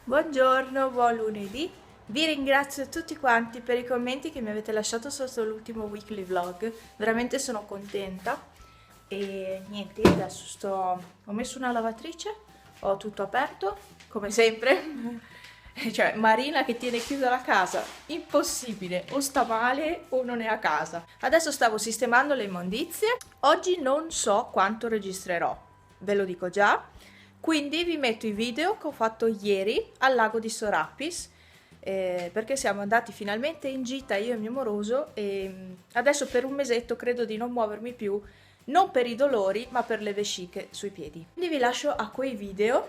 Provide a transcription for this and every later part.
Buongiorno, buon lunedì. Vi ringrazio tutti quanti per i commenti che mi avete lasciato sotto l'ultimo weekly vlog. Veramente sono contenta. E niente, ho messo una lavatrice, ho tutto aperto, come sempre. Cioè, Marina che tiene chiusa la casa, impossibile, o sta male o non è a casa. Adesso stavo sistemando le immondizie. Oggi non so quanto registrerò, ve lo dico già. Quindi vi metto i video che ho fatto ieri al lago di Sorapis, perché siamo andati finalmente in gita io e mio moroso e adesso per un mesetto credo di non muovermi più, non per i dolori ma per le vesciche sui piedi. Quindi vi lascio a quei video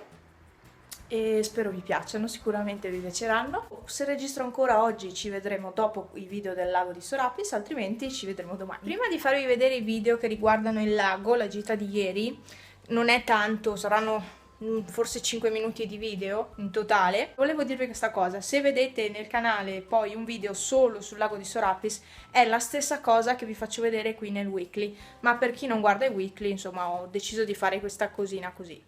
e spero vi piacciono, sicuramente vi piaceranno. Se registro ancora oggi ci vedremo dopo i video del lago di Sorapis, altrimenti ci vedremo domani. Prima di farvi vedere i video che riguardano il lago, la gita di ieri, non è tanto, saranno forse 5 minuti di video in totale. Volevo dirvi questa cosa: se vedete nel canale poi un video solo sul lago di Sorapis è la stessa cosa che vi faccio vedere qui nel weekly, ma per chi non guarda i weekly, insomma, ho deciso di fare questa cosina così.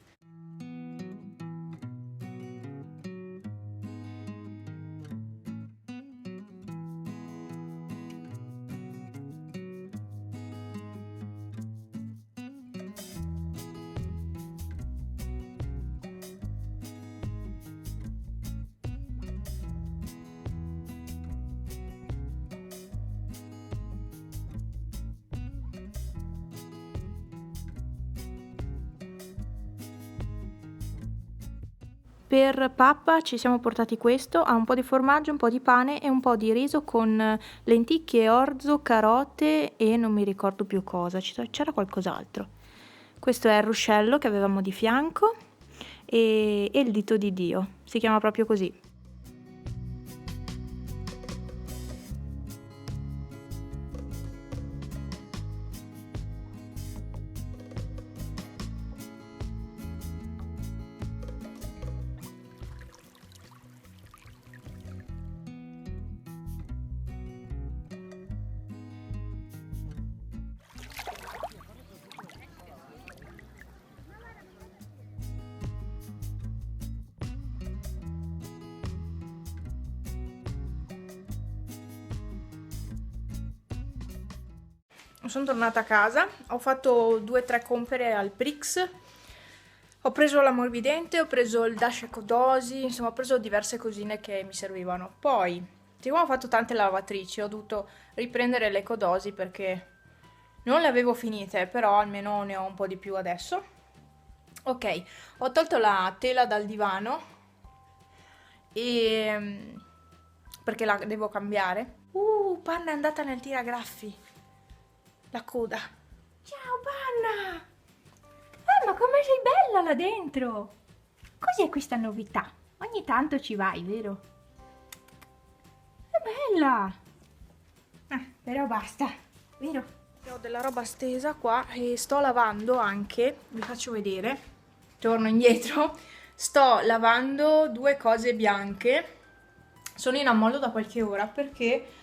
Per pappa ci siamo portati questo, ha un po' di formaggio, un po' di pane e un po' di riso con lenticchie, orzo, carote e non mi ricordo più cosa, c'era qualcos'altro. Questo è il ruscello che avevamo di fianco e il dito di Dio, si chiama proprio così. Sono tornata a casa, ho fatto 2-3 compere al Prix, ho preso l'ammorbidente, ho preso il Dash Ecodosi, insomma ho preso diverse cosine che mi servivano. Poi, siccome ho fatto tante lavatrici, ho dovuto riprendere l'Ecodosi perché non le avevo finite, però almeno ne ho un po' di più adesso. Ok, ho tolto la tela dal divano e perché la devo cambiare. Panna è andata nel tiragraffi. La coda. Ciao Panna! Ma come sei bella là dentro! Cos'è questa novità? Ogni tanto ci vai, vero? È bella! Però basta, vero? Ho della roba stesa qua e sto lavando anche, vi faccio vedere. Torno indietro. Sto lavando 2 cose bianche. Sono in ammollo da qualche ora perché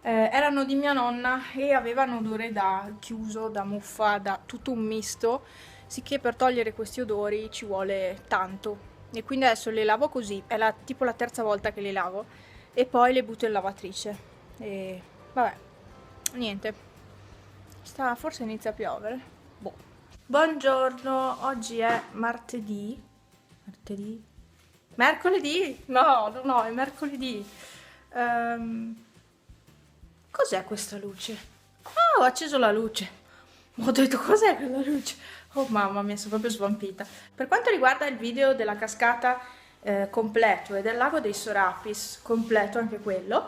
erano di mia nonna e avevano odore da chiuso, da muffa, da tutto un misto, sicché per togliere questi odori ci vuole tanto. E quindi adesso le lavo così, è tipo la terza volta che le lavo, e poi le butto in lavatrice. E vabbè, niente, forse inizia a piovere. Boh. Buongiorno, oggi è martedì. Mercoledì? No, è mercoledì. Cos'è questa luce? Ah, ho acceso la luce. Ho detto, cos'è quella luce? Oh mamma mia, sono proprio svampita. Per quanto riguarda il video della cascata completo e del lago dei Sorapis, completo anche quello,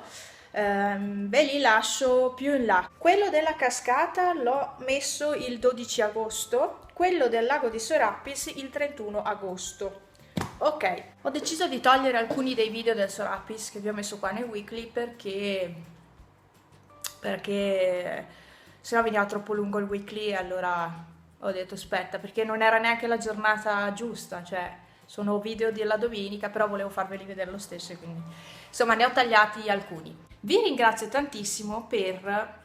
ve li lascio più in là. Quello della cascata l'ho messo il 12 agosto, quello del lago di Sorapis il 31 agosto. Ok, ho deciso di togliere alcuni dei video del Sorapis che vi ho messo qua nel weekly perché se no veniva troppo lungo il weekly e allora ho detto aspetta, perché non era neanche la giornata giusta, cioè sono video della domenica, però volevo farveli vedere lo stesso e quindi insomma ne ho tagliati alcuni. Vi ringrazio tantissimo per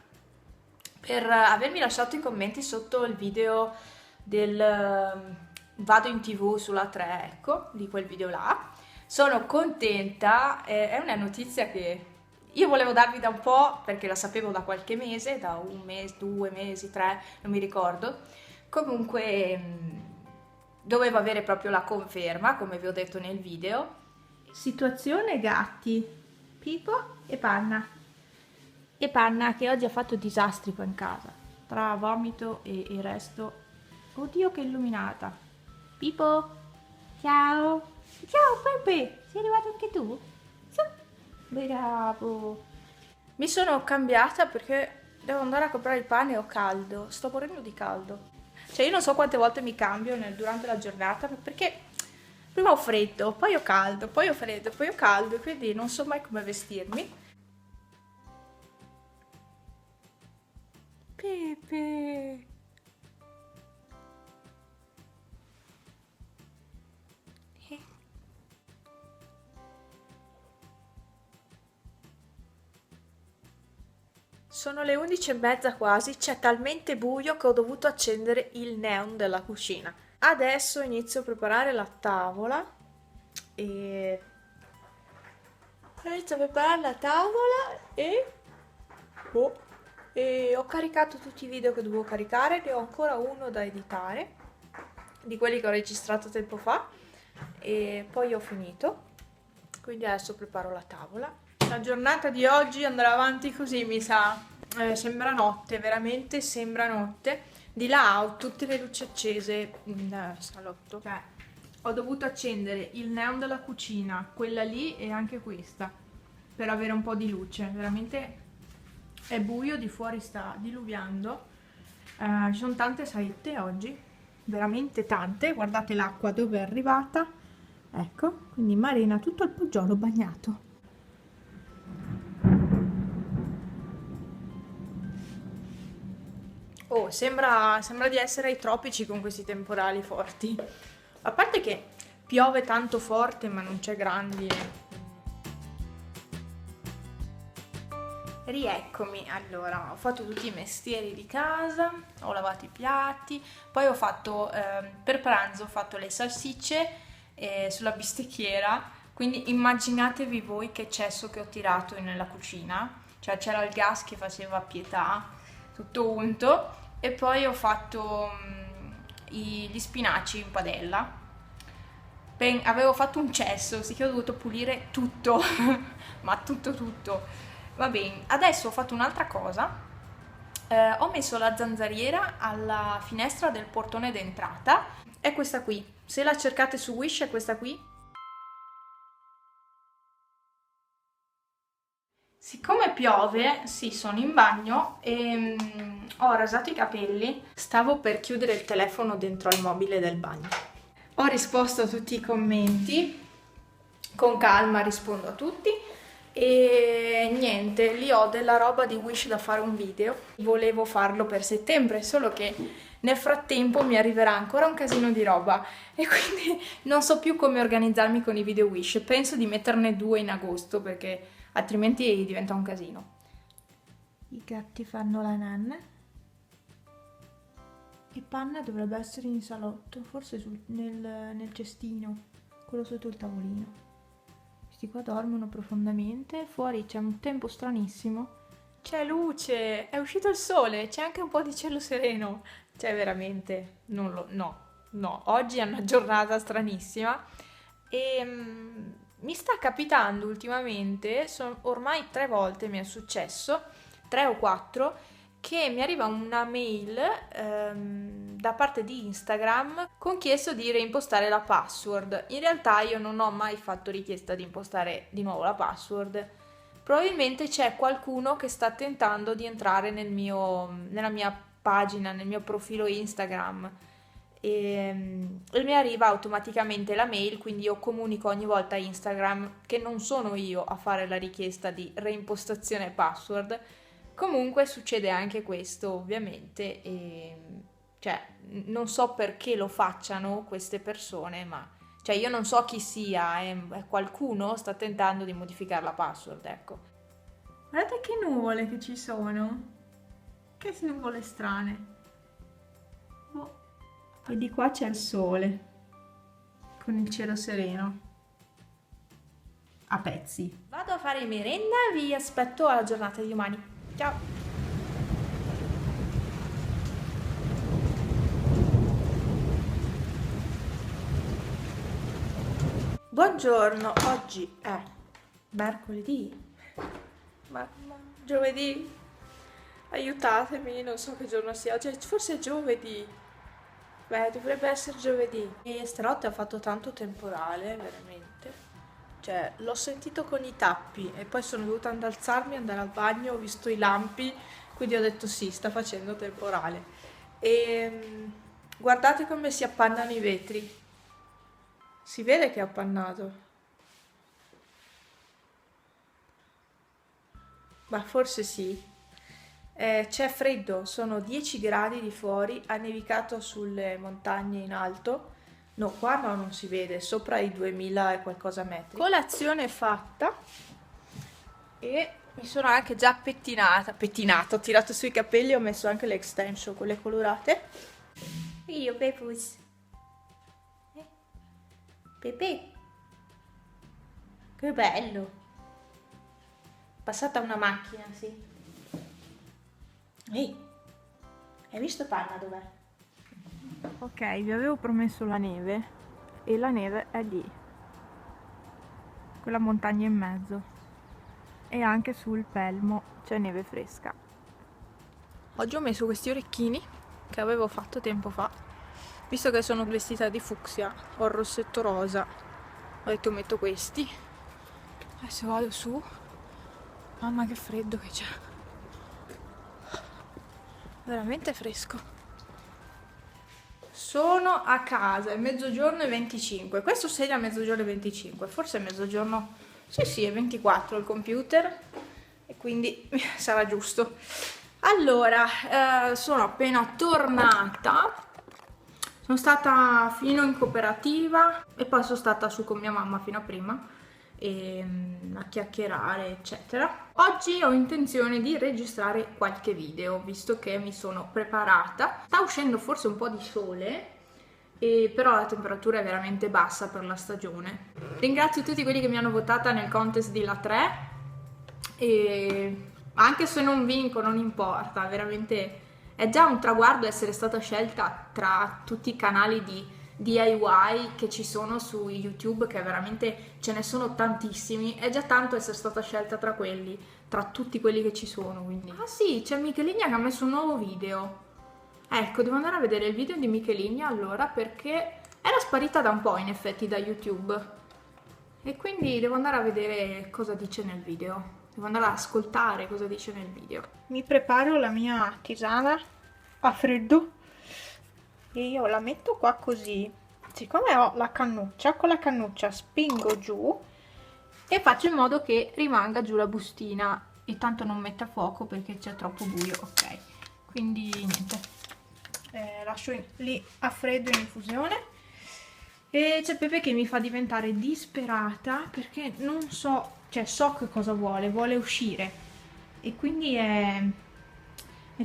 avermi lasciato i commenti sotto il video del vado in TV sulla 3, ecco, di quel video là. Sono contenta, è una notizia che io volevo darvi da un po', perché la sapevo da qualche mese, da un mese, 2 mesi, 3, non mi ricordo. Comunque dovevo avere proprio la conferma, come vi ho detto nel video. Situazione gatti, Pipo e Panna. E Panna che oggi ha fatto disastri qua in casa, tra vomito e il resto. Oddio che illuminata. Pipo, ciao. Ciao Pepe, sei arrivato anche tu? Su. Bravo. Mi sono cambiata perché devo andare a comprare il pane e ho caldo. Sto morendo di caldo. Cioè io non so quante volte mi cambio durante la giornata perché prima ho freddo, poi ho caldo, poi ho freddo, poi ho caldo, quindi non so mai come vestirmi. Pepe. Sono le 11:30 quasi, c'è talmente buio che ho dovuto accendere il neon della cucina. Adesso inizio a preparare la tavola e inizio a preparare la tavola boh, e ho caricato tutti i video che dovevo caricare, ne ho ancora uno da editare, di quelli che ho registrato tempo fa, e poi ho finito. Quindi adesso preparo la tavola. La giornata di oggi andrà avanti così, mi sa. Sembra notte, veramente sembra notte. Di là ho tutte le luci accese in salotto. Cioè, ho dovuto accendere il neon della cucina, quella lì e anche questa, per avere un po' di luce. Veramente è buio, di fuori sta diluviando. Ci sono tante saette oggi, veramente tante. Guardate l'acqua dove è arrivata. Ecco, quindi Marina tutto il poggiolo bagnato. Oh, sembra di essere ai tropici con questi temporali forti. A parte che piove tanto forte, ma non c'è grandine. Rieccomi, allora, ho fatto tutti i mestieri di casa, ho lavato i piatti, poi ho fatto, per pranzo ho fatto le salsicce sulla bistecchiera, quindi immaginatevi voi che cesso che ho tirato nella cucina, cioè c'era il gas che faceva pietà, tutto unto, e poi ho fatto gli spinaci in padella. Avevo fatto un cesso, sì che ho dovuto pulire tutto, ma tutto tutto. Va bene, adesso ho fatto un'altra cosa. Ho messo la zanzariera alla finestra del portone d'entrata. È questa qui. Se la cercate su Wish è questa qui. Siccome piove, sì, sono in bagno e ho rasato i capelli. Stavo per chiudere il telefono dentro al mobile del bagno. Ho risposto a tutti i commenti. Con calma rispondo a tutti. E niente, lì ho della roba di Wish da fare un video. Volevo farlo per settembre, solo che nel frattempo mi arriverà ancora un casino di roba e quindi non so più come organizzarmi con i video Wish. Penso di metterne 2 in agosto perché altrimenti diventa un casino. I gatti fanno la nanna e Panna dovrebbe essere in salotto, forse nel cestino, quello sotto il tavolino. Questi qua dormono profondamente, fuori c'è un tempo stranissimo, c'è luce, è uscito il sole, c'è anche un po' di cielo sereno, cioè veramente, no, oggi è una giornata stranissima e mi sta capitando ultimamente, ormai 3 volte mi è successo, 3 o 4, che mi arriva una mail da parte di Instagram con chiesto di reimpostare la password. In realtà io non ho mai fatto richiesta di impostare di nuovo la password. Probabilmente c'è qualcuno che sta tentando di entrare nella mia pagina, nel mio profilo Instagram e mi arriva automaticamente la mail, quindi io comunico ogni volta a Instagram che non sono io a fare la richiesta di reimpostazione password. Comunque succede anche questo, ovviamente, e cioè non so perché lo facciano queste persone, ma cioè io non so chi sia, è qualcuno sta tentando di modificare la password, ecco. Guardate che nuvole che ci sono, che nuvole strane. Oh. E di qua c'è il sole, con il cielo sereno. a pezzi. Vado a fare merenda, vi aspetto alla giornata di domani. Ciao! Buongiorno, oggi è mercoledì, ma giovedì, aiutatemi, non so che giorno sia, oggi forse è giovedì, beh dovrebbe essere giovedì. E stanotte ha fatto tanto temporale, veramente, cioè l'ho sentito con i tappi e poi sono dovuta alzarmi, andare al bagno, ho visto i lampi, quindi ho detto sì, sta facendo temporale. E guardate come si appannano i vetri. Si vede che è appannato. Ma forse sì. C'è freddo, sono 10 gradi di fuori, ha nevicato sulle montagne in alto. No, qua no, non si vede, sopra i 2000 e qualcosa metri. Colazione fatta e mi sono anche già pettinata, ho tirato sui capelli, ho messo anche le extension, quelle colorate. Io, Pepus. Pepe, che bello! Passata una macchina, sì. Ehi, hai visto Panna dov'è? Ok, vi avevo promesso la neve e la neve è lì, quella montagna in mezzo, e anche sul Pelmo c'è neve fresca. Oggi ho messo questi orecchini che avevo fatto tempo fa, visto che sono vestita di fucsia, ho il rossetto rosa, ho detto metto questi. Adesso vado su, mamma che freddo che c'è, veramente fresco. Sono a casa, è mezzogiorno e 25, questo segna mezzogiorno e 25, forse è mezzogiorno, sì è 24 il computer e quindi sarà giusto. Allora, sono appena tornata, sono stata fino in cooperativa e poi sono stata su con mia mamma fino a prima a chiacchierare eccetera. Oggi ho intenzione di registrare qualche video visto che mi sono preparata. Sta uscendo forse un po' di sole però la temperatura è veramente bassa per la stagione. Ringrazio tutti quelli che mi hanno votata nel contest di La 3 e anche se non vinco non importa, veramente è già un traguardo essere stata scelta tra tutti i canali di DIY che ci sono su YouTube, che veramente ce ne sono tantissimi, è già tanto essere stata scelta tra quelli, tra tutti quelli che ci sono, quindi. Ah sì, c'è Michelina che ha messo un nuovo video. Ecco, devo andare a vedere il video di Michelina allora, perché era sparita da un po' in effetti da YouTube e quindi devo andare a vedere cosa dice nel video, devo andare ad ascoltare cosa dice nel video. Mi preparo la mia tisana a freddo e io la metto qua così, siccome ho la cannuccia, con la cannuccia spingo giù e faccio in modo che rimanga giù la bustina e tanto non metta fuoco perché c'è troppo buio, ok, quindi niente, lascio lì a freddo in infusione. E c'è Pepe che mi fa diventare disperata perché non so, cioè so che cosa vuole uscire e quindi è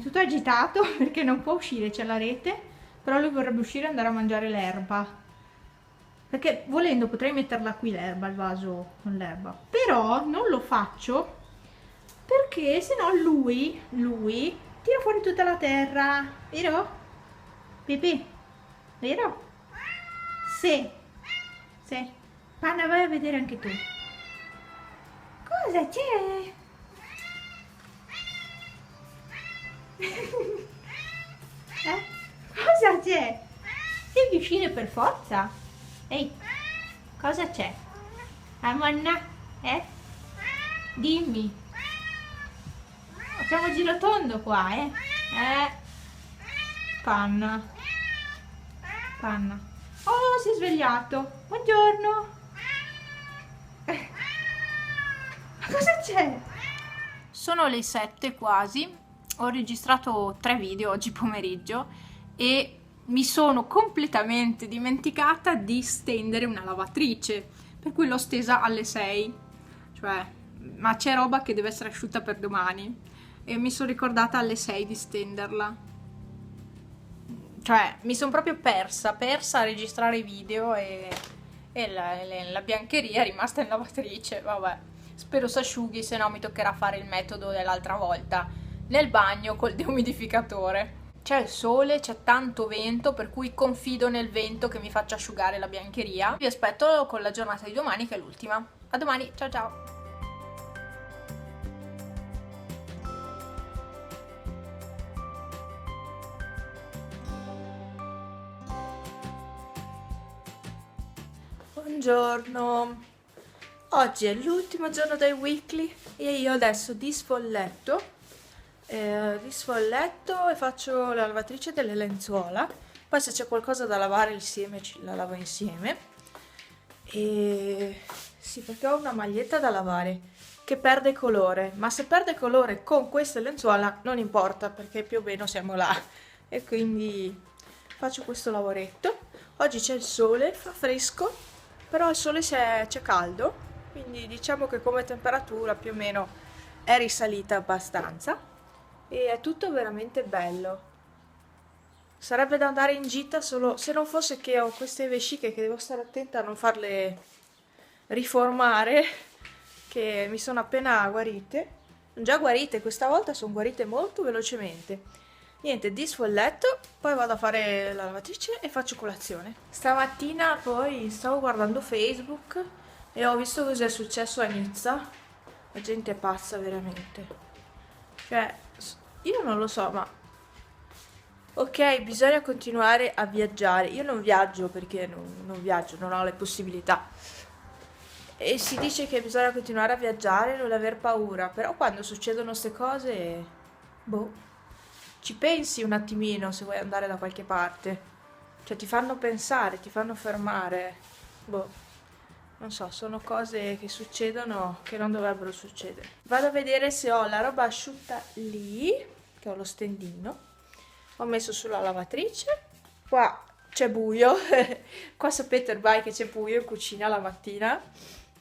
tutto agitato perché non può uscire, c'è la rete, però lui vorrebbe uscire e andare a mangiare l'erba, perché volendo potrei metterla qui l'erba, il vaso con l'erba, però non lo faccio perché sennò lui tira fuori tutta la terra, vero? Pepe, vero? Sì. Panna, vai a vedere anche tu. Cosa c'è? Cosa c'è? Devi uscire per forza? Ehi, cosa c'è? Monna? Dimmi. Facciamo giro tondo qua, Panna. Oh, si è svegliato. Buongiorno. Ma cosa c'è? Sono le 7 quasi. Ho registrato 3 video oggi pomeriggio e mi sono completamente dimenticata di stendere una lavatrice, per cui l'ho stesa alle 6. Cioè, ma c'è roba che deve essere asciutta per domani e mi sono ricordata alle 6 di stenderla. Cioè, mi sono proprio persa a registrare i video e e la biancheria è rimasta in lavatrice, vabbè. Spero si asciughi, se no mi toccherà fare il metodo dell'altra volta, nel bagno col deumidificatore. C'è il sole, c'è tanto vento, per cui confido nel vento che mi faccia asciugare la biancheria. Vi aspetto con la giornata di domani, che è l'ultima. A domani, ciao ciao! Buongiorno! Oggi è l'ultimo giorno del weekly e io adesso disfolletto e faccio la lavatrice delle lenzuola. Poi se c'è qualcosa da lavare insieme la lavo insieme. E sì, perché ho una maglietta da lavare che perde colore, ma se perde colore con queste lenzuola non importa perché più o meno siamo là. E quindi faccio questo lavoretto. Oggi c'è il sole, fa fresco, però il sole c'è caldo, quindi diciamo che come temperatura più o meno è risalita abbastanza e è tutto veramente bello. Sarebbe da andare in gita solo se non fosse che ho queste vesciche che devo stare attenta a non farle riformare, che mi sono appena guarite. Sono già guarite, questa volta sono guarite molto velocemente. Niente, disfolletto, poi vado a fare la lavatrice e faccio colazione. Stamattina poi stavo guardando Facebook e ho visto cosa è successo a Nizza. La gente è pazza veramente. Cioè, io non lo so, ma ok, bisogna continuare a viaggiare. Io non viaggio perché non viaggio, non ho le possibilità. E si dice che bisogna continuare a viaggiare e non aver paura, però quando succedono queste cose, boh, ci pensi un attimino se vuoi andare da qualche parte. Cioè ti fanno pensare, ti fanno fermare. Boh, non so, sono cose che succedono che non dovrebbero succedere. Vado a vedere se ho la roba asciutta lì, che ho lo stendino. Ho messo sulla lavatrice. Qua c'è buio. Qua sapete ormai che c'è buio in cucina la mattina.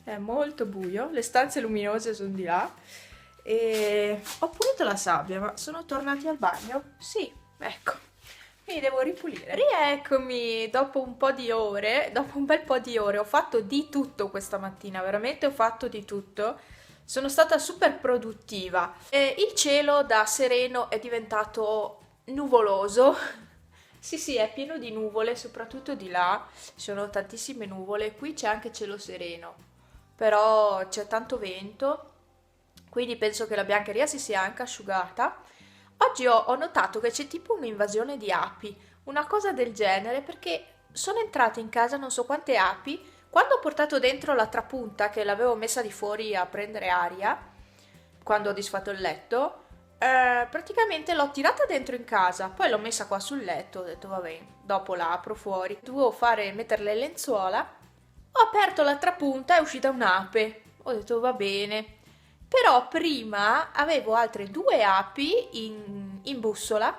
È molto buio. Le stanze luminose sono di là. E ho pulito la sabbia, ma sono tornati al bagno? Sì, ecco. Mi devo ripulire. Rieccomi dopo un po' di ore, dopo un bel po' di ore. Ho fatto di tutto questa mattina, veramente ho fatto di tutto. Sono stata super produttiva. E il cielo da sereno è diventato nuvoloso. Sì, sì, è pieno di nuvole, soprattutto di là. Ci sono tantissime nuvole. Qui c'è anche cielo sereno, però c'è tanto vento, quindi penso che la biancheria si sia anche asciugata. Oggi ho notato che c'è tipo un'invasione di api, una cosa del genere, perché sono entrate in casa non so quante api. Quando ho portato dentro la trapunta, che l'avevo messa di fuori a prendere aria, quando ho disfatto il letto, praticamente l'ho tirata dentro in casa, poi l'ho messa qua sul letto, ho detto vabbè, dopo la apro fuori. Dovevo mettere le lenzuola, ho aperto l'altra punta, è uscita un'ape, ho detto va bene. Però prima avevo altre due api in bussola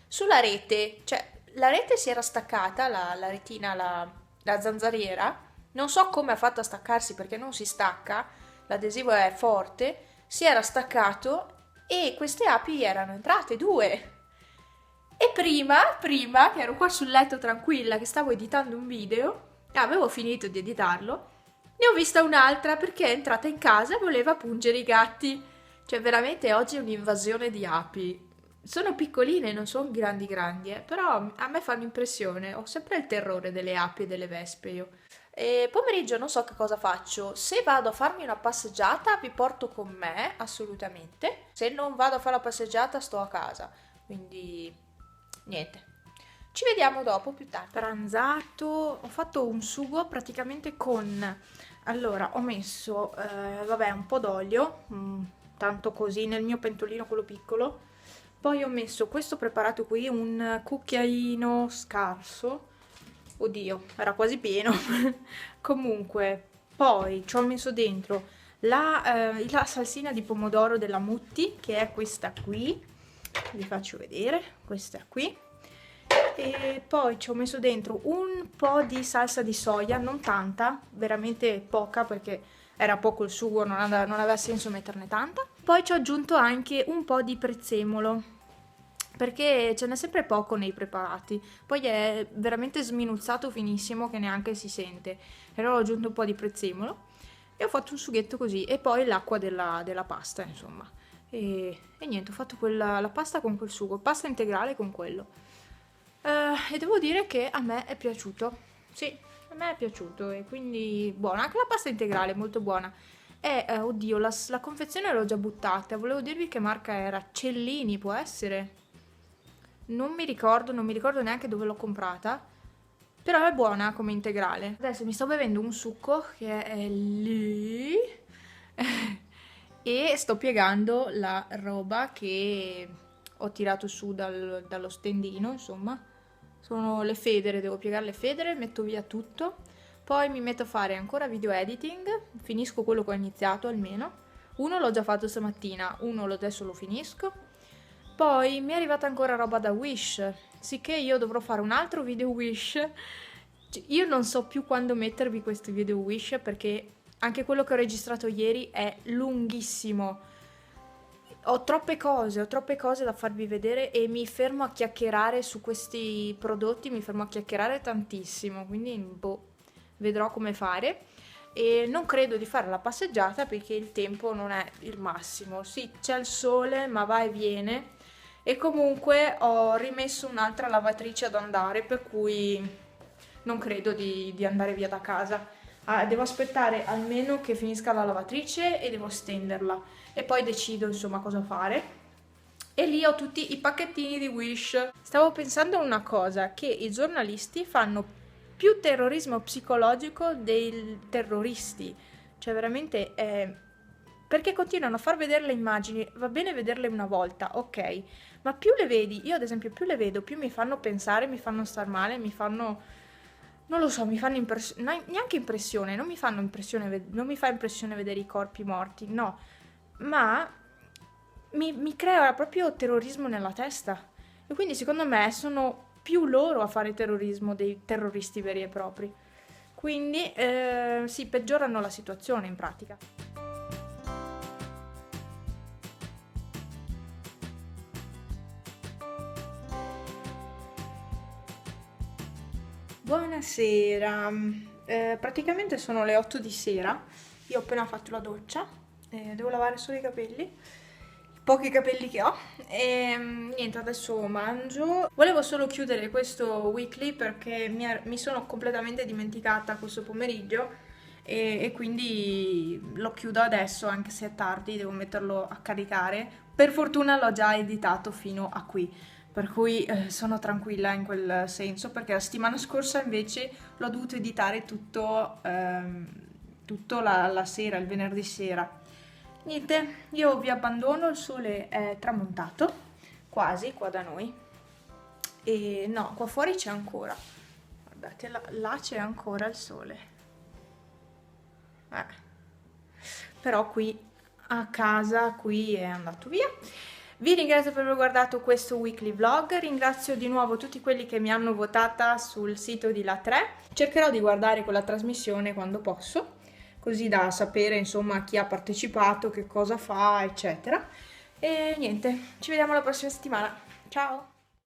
sulla rete, cioè la rete si era staccata, la retina, la zanzariera, non so come ha fatto a staccarsi perché non si stacca, l'adesivo è forte, si era staccato e queste api erano entrate, due. E prima, che ero qua sul letto tranquilla, che stavo editando un video, avevo finito di editarlo, ne ho vista un'altra perché è entrata in casa e voleva pungere i gatti. Cioè, veramente oggi è un'invasione di api. Sono piccoline, non sono grandi, però a me fanno impressione. Ho sempre il terrore delle api e delle vespe io. E pomeriggio non so che cosa faccio. Se vado a farmi una passeggiata, vi porto con me, assolutamente. Se non vado a fare la passeggiata, sto a casa. Quindi, niente. Ci vediamo dopo, più tardi. Pranzato, ho fatto un sugo praticamente con... Allora, ho messo, vabbè, un po' d'olio, tanto così, nel mio pentolino, quello piccolo. Poi ho messo questo preparato qui, un cucchiaino scarso. Oddio, era quasi pieno. Comunque, poi ci ho messo dentro la salsina di pomodoro della Mutti, che è questa qui. Vi faccio vedere, questa qui. E poi ci ho messo dentro un po' di salsa di soia, non tanta, veramente poca perché era poco il sugo, non aveva senso metterne tanta. Poi ci ho aggiunto anche un po' di prezzemolo perché ce n'è sempre poco nei preparati, poi è veramente sminuzzato finissimo che neanche si sente. E allora ho aggiunto un po' di prezzemolo e ho fatto un sughetto così, e poi l'acqua della pasta, insomma. E niente, ho fatto la pasta con quel sugo, pasta integrale con quello. E devo dire che a me è piaciuto. Sì, a me è piaciuto, e quindi buona. Anche la pasta integrale è molto buona. Oddio, la confezione l'ho già buttata. Volevo dirvi che marca era. Cellini, può essere? Non mi ricordo neanche dove l'ho comprata. Però è buona come integrale. Adesso mi sto bevendo un succo che è lì. E sto piegando la roba che ho tirato su dallo stendino, insomma. Sono le federe, devo piegare le federe, metto via tutto. Poi mi metto a fare ancora video editing, finisco quello che ho iniziato almeno. Uno l'ho già fatto stamattina, uno adesso lo finisco. Poi mi è arrivata ancora roba da Wish, sicché io dovrò fare un altro video Wish. Io non so più quando mettervi questi video Wish, perché anche quello che ho registrato ieri è lunghissimo. Ho troppe cose da farvi vedere, e mi fermo a chiacchierare su questi prodotti, mi fermo a chiacchierare tantissimo, quindi boh, vedrò come fare. E non credo di fare la passeggiata perché il tempo non è il massimo. Sì, c'è il sole, ma va e viene, e comunque ho rimesso un'altra lavatrice ad andare, per cui non credo di andare via da casa. Devo aspettare almeno che finisca la lavatrice e devo stenderla, e poi decido insomma cosa fare. E lì ho tutti i pacchettini di Wish. Stavo pensando a una cosa, che i giornalisti fanno più terrorismo psicologico dei terroristi, cioè veramente perché continuano a far vedere le immagini. Va bene vederle una volta, ok, ma più le vedi, io ad esempio più le vedo, più mi fanno pensare, mi fanno star male, mi fanno, non lo so, mi fanno neanche impressione, non mi fanno impressione, non mi fa impressione vedere i corpi morti, no, ma mi crea proprio terrorismo nella testa. E quindi secondo me sono più loro a fare terrorismo dei terroristi veri e propri. Quindi sì, peggiorano la situazione in pratica. Buonasera. Praticamente sono le 8 di sera, io ho appena fatto la doccia, devo lavare solo i capelli, i pochi capelli che ho, e niente, adesso mangio. Volevo solo chiudere questo weekly perché mi sono completamente dimenticata questo pomeriggio, e quindi lo chiudo adesso, anche se è tardi, devo metterlo a caricare. Per fortuna l'ho già editato fino a qui, per cui sono tranquilla in quel senso, perché la settimana scorsa invece l'ho dovuto editare tutto la sera, il venerdì sera. Niente, io vi abbandono, il sole è tramontato, quasi qua da noi, e no, qua fuori c'è ancora, guardate, là c'è ancora il sole. Però qui a casa, qui è andato via. Vi ringrazio per aver guardato questo weekly vlog, ringrazio di nuovo tutti quelli che mi hanno votata sul sito di La3. Cercherò di guardare quella trasmissione quando posso, così da sapere insomma chi ha partecipato, che cosa fa, eccetera. E niente, ci vediamo la prossima settimana. Ciao!